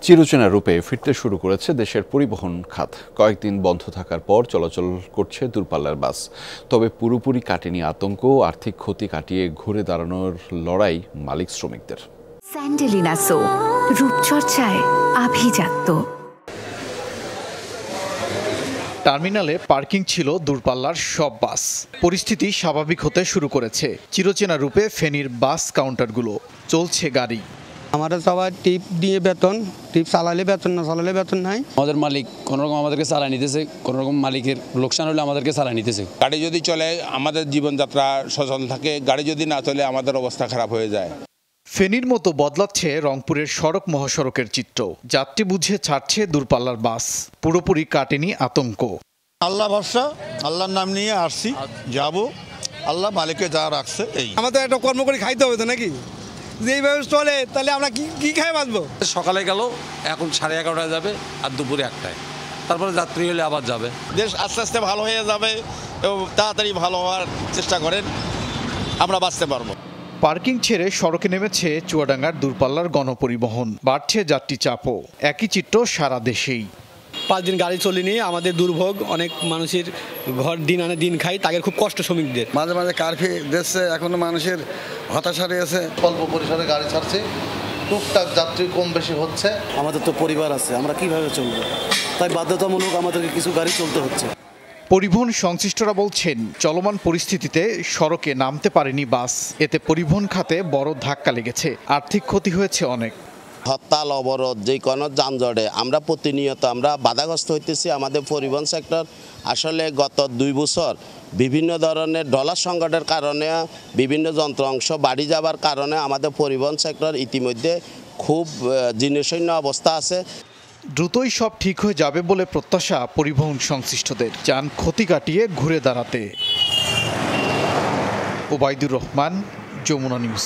চিরচেনা রূপে ফিরতে শুরু করেছে দেশের পরিবহন খাত। কয়েকদিন বন্ধ থাকার পর চলাচল করছে দূরপাল্লার বাস। তবে পুরোপুরি কাটেনি আতঙ্ক, আর্থিক ক্ষতি কাটিয়ে ঘুরে দাঁড়ানোর লড়াই মালিক শ্রমিকদের। স্যান্ডেলিনা সো, রূপচর্চায় আভিজাত্য। টার্মিনালে পার্কিং ছিল দূরপাল্লার সব বাস। পরিস্থিতি স্বাভাবিক হতে শুরু করেছে চিরচেনা রূপে ফেনীর বাস কাউন্টারগুলো। চলছে গাড়ি। আমাদের সবাই টিপ দিয়ে বেতন, টিপ চালালে বেতন, না চালালে বেতন নাই। আমাদের মালিক কোনোরকম আমাদেরকে চালাই নিতেছে, কোনোরকম মালিকের লোকসান হলে আমাদেরকে চালাই নিতেছে। গাড়ি যদি চলে আমাদের জীবনযাত্রা সচল থাকে, গাড়ি যদি না চলে আমাদের অবস্থা খারাপ হয়ে যায়। ফেনীর মতো বদলাচ্ছে রংপুরের সড়ক মহাসড়কের চিত্র। যাত্রী বুঝে ছাড়ছে দূরপাল্লার বাস। পুরোপুরি কাটেনি আতঙ্ক। আল্লাহ ভরসা, আল্লাহর নাম নিয়ে আসছি, যাব, আল্লাহ মালিকে যা রাখছে। এই আমাদের একটা কর্ম করে খাইতে হবে তো নাকি? যেইভাবে চলে তাহলে আমরা কি খাই বাঁচবো? সকালে গেল, এখন 11:30টায় যাবে আর দুপুরে 1টায়, তারপরে যাত্রী হলে আবার যাবে। দেশ আস্তে আস্তে ভালো হয়ে যাবে এবং তাড়াতাড়ি ভালো হওয়ার চেষ্টা করেন, আমরা বাঁচতে পারবো। পার্কিং ছেড়ে সড়কে নেমেছে চুয়াডাঙ্গার দূরপাল্লার গণপরিবহন। বাড়ছে যাত্রী চাপও। একই চিত্র সারা দেশেই। 5 দিন গাড়ি চলেনি, আমাদের দুর্ভোগ। অনেক মানুষের ঘর দিন আনে দিন খাই, তাদের খুব কষ্ট শ্রমিকদের। মাঝে মাঝে কারফিউ দিচ্ছে, এখনো মানুষের হতাশা রয়েছে। অল্প পরিসরে গাড়ি ছাড়ছে, টুকটাক যাত্রী কম বেশি হচ্ছে। আমাদের তো পরিবার আছে, আমরা কিভাবে চলবো? তাই বাধ্যতামূলক আমাদেরকে কিছু গাড়ি চলতে হচ্ছে। পরিবহন সংশ্লিষ্টরা বলছেন, চলমান পরিস্থিতিতে সড়কে নামতে পারেনি বাস। এতে পরিবহন খাতে বড় ধাক্কা লেগেছে। আর্থিক ক্ষতি হয়েছে অনেক। হরতাল, অবরোধ, যে কোনো যানজটে আমরা প্রতিনিয়ত বাধাগ্রস্ত হইতেছি। আমাদের পরিবহন সেক্টর আসলে গত 2 বছর বিভিন্ন ধরনের ডলার সংকটের কারণে, বিভিন্ন যন্ত্র অংশ বাড়ি যাবার কারণে আমাদের পরিবহন সেক্টর ইতিমধ্যে খুব জীর্ণশীর্ণ অবস্থা আছে। দ্রুতই সব ঠিক হয়ে যাবে বলে প্রত্যাশা পরিবহন সংশ্লিষ্টদের। চান ক্ষতি কাটিয়ে ঘুরে দাঁড়াতে। ওবায়দুর রহমান, যমুনা নিউজ।